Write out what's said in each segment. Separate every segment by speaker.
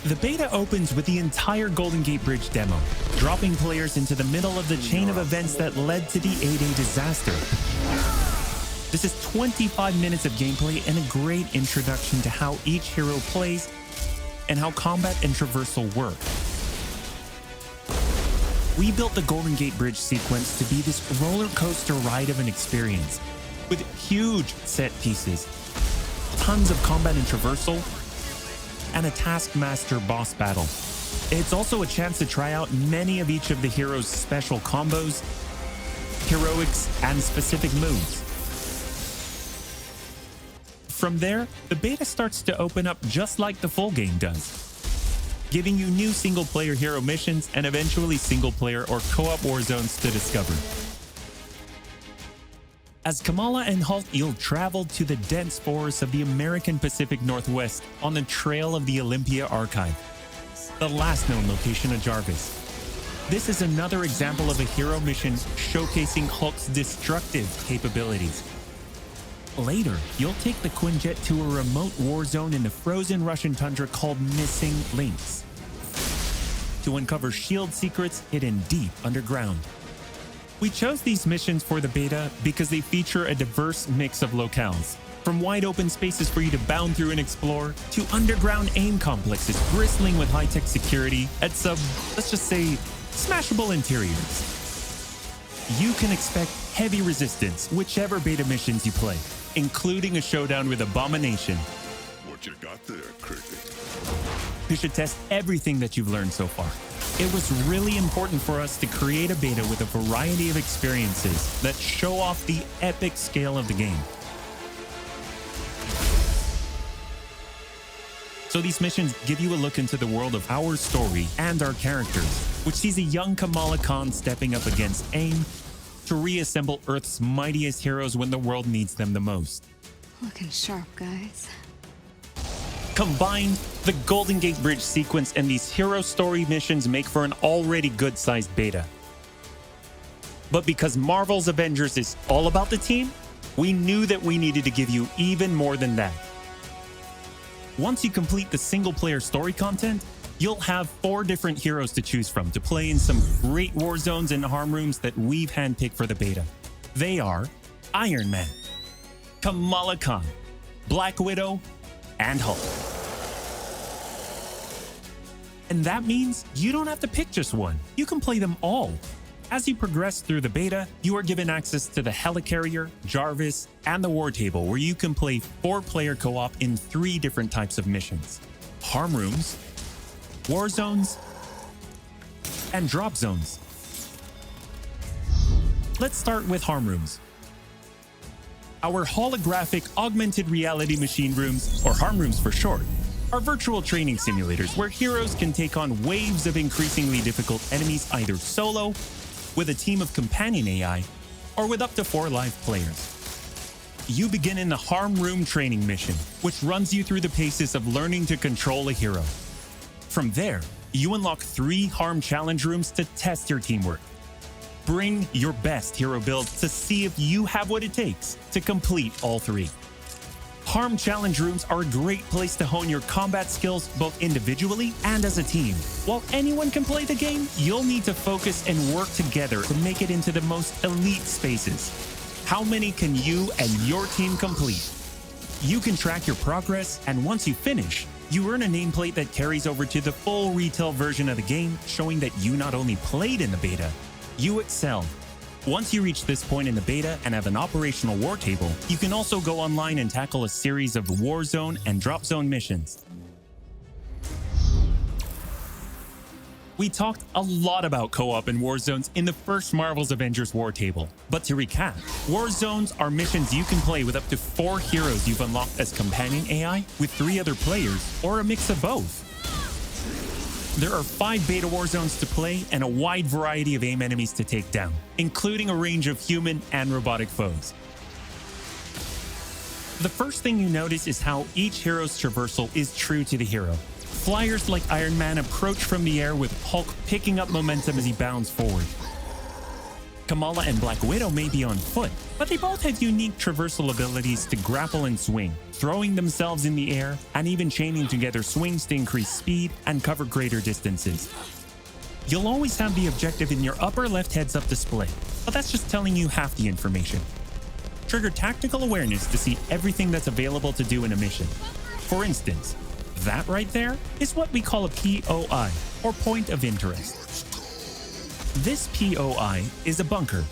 Speaker 1: The beta opens with the entire Golden Gate Bridge demo, dropping players into the middle of the chain of events that led to the A-Day disaster. This is 25 minutes of gameplay and a great introduction to how each hero plays and how combat and traversal work. We built the Golden Gate Bridge sequence to be this roller coaster ride of an experience, with huge set pieces, tons of combat and traversal, and a Taskmaster boss battle. It's also a chance to try out many of each of the heroes' special combos, heroics, and specific moves. From there, the beta starts to open up just like the full game does, giving you new single-player hero missions and eventually single-player or co-op war zones to discover. As Kamala and Hulk you'll travel to the dense forests of the American Pacific Northwest on the trail of the Olympia Archive, the last known location of Jarvis. This is another example of a hero mission showcasing Hulk's destructive capabilities. Later, you'll take the Quinjet to a remote war zone in the frozen Russian tundra called Missing Links to uncover shield secrets hidden deep underground. We chose these missions for the beta because they feature a diverse mix of locales, from wide open spaces for you to bound through and explore, to underground aim complexes bristling with high-tech security at some, let's just say, smashable interiors. You can expect heavy resistance whichever beta missions you play, including a showdown with Abomination.
Speaker 2: What you got there, Cricket?
Speaker 1: You should test everything that you've learned so far. It was really important for us to create a beta with a variety of experiences that show off the epic scale of the game. So these missions give you a look into the world of our story and our characters, which sees a young Kamala Khan stepping up against AIM to reassemble Earth's mightiest heroes when the world needs them the most.
Speaker 3: Looking sharp, guys.
Speaker 1: Combined, the Golden Gate Bridge sequence and these hero story missions make for an already good-sized beta. But because Marvel's Avengers is all about the team, we knew that we needed to give you even more than that. Once you complete the single-player story content, you'll have 4 different heroes to choose from to play in some great war zones and harm rooms that we've handpicked for the beta. They are Iron Man, Kamala Khan, Black Widow, and Hulk. And that means you don't have to pick just one. You can play them all. As you progress through the beta, you are given access to the Helicarrier, Jarvis, and the War Table, where you can play 4-player co-op in 3 different types of missions: harm rooms, war zones, and drop zones. Let's start with harm rooms. Our holographic augmented reality machine rooms, or harm rooms for short, are virtual training simulators where heroes can take on waves of increasingly difficult enemies either solo, with a team of companion AI, or with up to 4 live players. You begin in the harm room training mission, which runs you through the paces of learning to control a hero. From there, you unlock 3 harm challenge rooms to test your teamwork. Bring your best hero build to see if you have what it takes to complete all 3. Harm challenge rooms are a great place to hone your combat skills both individually and as a team. While anyone can play the game, you'll need to focus and work together to make it into the most elite spaces. How many can you and your team complete? You can track your progress, and once you finish, you earn a nameplate that carries over to the full retail version of the game, showing that you not only played in the beta, you excelled. Once you reach this point in the beta and have an operational war table, you can also go online and tackle a series of war zone and drop zone missions. We talked a lot about co-op and war zones in the first Marvel's Avengers war table. But to recap, war zones are missions you can play with up to 4 heroes you've unlocked as companion AI, with 3 other players, or a mix of both. There are 5 beta war zones to play and a wide variety of AIM enemies to take down, including a range of human and robotic foes. The first thing you notice is how each hero's traversal is true to the hero. Flyers like Iron Man approach from the air with Hulk picking up momentum as he bounds forward. Kamala and Black Widow may be on foot, but they both have unique traversal abilities to grapple and swing, throwing themselves in the air, and even chaining together swings to increase speed and cover greater distances. You'll always have the objective in your upper left heads-up display, but that's just telling you half the information. Trigger tactical awareness to see everything that's available to do in a mission. For instance, that right there is what we call a POI, or point of interest. This POI is a bunker.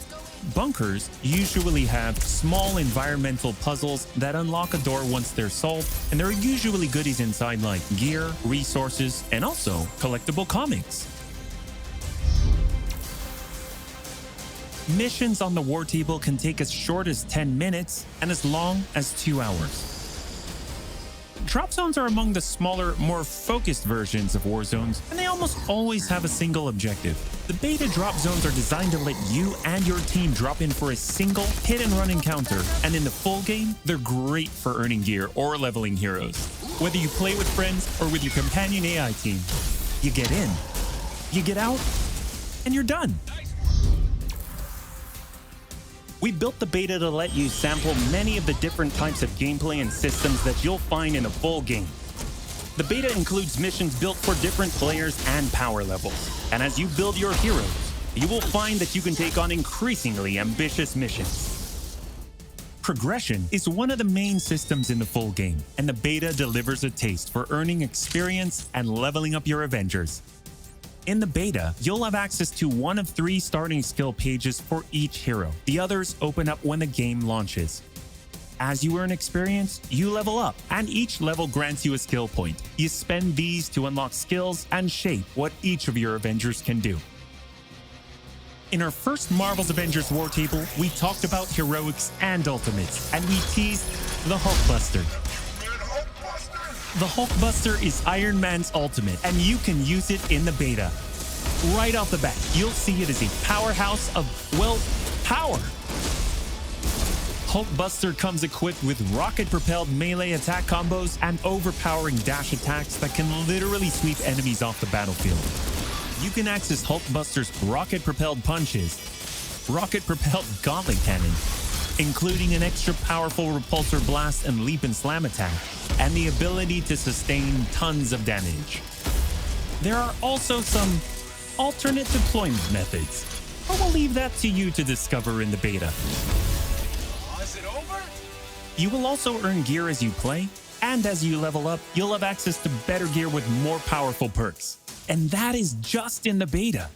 Speaker 1: Bunkers usually have small environmental puzzles that unlock a door once they're solved, and there are usually goodies inside like gear, resources, and also collectible comics. Missions on the war table can take as short as 10 minutes and as long as 2 hours. Drop zones are among the smaller, more focused versions of war zones, and they almost always have a single objective. The beta drop zones are designed to let you and your team drop in for a single hit-and-run encounter, and in the full game, they're great for earning gear or leveling heroes. Whether you play with friends or with your companion AI team, you get in, you get out, and you're done. We built the beta to let you sample many of the different types of gameplay and systems that you'll find in a full game. The beta includes missions built for different players and power levels, and as you build your heroes, you will find that you can take on increasingly ambitious missions. Progression is one of the main systems in the full game, and the beta delivers a taste for earning experience and leveling up your Avengers. In the beta, you'll have access to one of 3 starting skill pages for each hero. The others open up when the game launches. As you earn experience, you level up, and each level grants you a skill point. You spend these to unlock skills and shape what each of your Avengers can do. In our first Marvel's Avengers War Table, we talked about heroics and ultimates, and we teased the Hulkbuster. The Hulkbuster is Iron Man's ultimate, and you can use it in the beta. Right off the bat, you'll see it as a powerhouse of, well, power. Hulkbuster comes equipped with rocket-propelled melee attack combos and overpowering dash attacks that can literally sweep enemies off the battlefield. You can access Hulkbuster's rocket-propelled punches, rocket-propelled gauntlet cannon, including an extra powerful repulsor blast and leap and slam attack, and the ability to sustain tons of damage. There are also some alternate deployment methods, but we'll leave that to you to discover in the beta.
Speaker 4: Is it over?
Speaker 1: You will also earn gear as you play, and as you level up, you'll have access to better gear with more powerful perks. And that is just in the beta.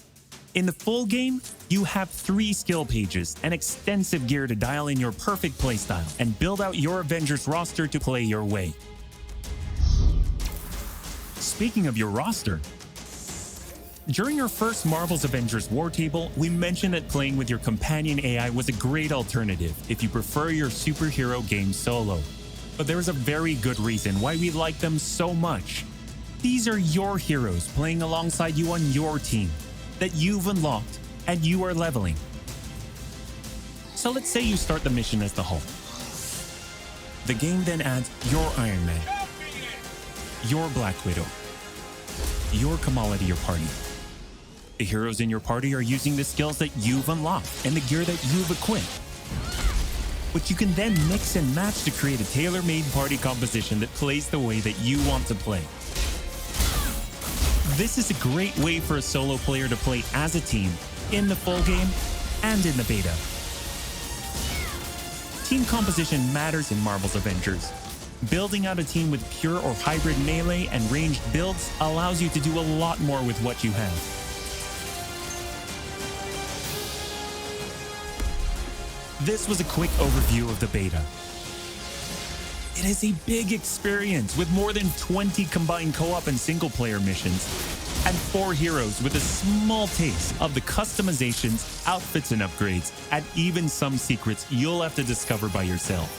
Speaker 1: In the full game, you have 3 skill pages and extensive gear to dial in your perfect playstyle and build out your Avengers roster to play your way. Speaking of your roster, during our first Marvel's Avengers War Table, we mentioned that playing with your companion AI was a great alternative if you prefer your superhero game solo. But there is a very good reason why we like them so much. These are your heroes playing alongside you on your team that you've unlocked and you are leveling. So let's say you start the mission as the Hulk. The game then adds your Iron Man, your Black Widow, your Kamala to your party. The heroes in your party are using the skills that you've unlocked and the gear that you've equipped. But you can then mix and match to create a tailor-made party composition that plays the way that you want to play. This is a great way for a solo player to play as a team in the full game and in the beta. Team composition matters in Marvel's Avengers. Building out a team with pure or hybrid melee and ranged builds allows you to do a lot more with what you have. This was a quick overview of the beta. It is a big experience with more than 20 combined co-op and single-player missions, and 4 heroes with a small taste of the customizations, outfits and upgrades, and even some secrets you'll have to discover by yourself.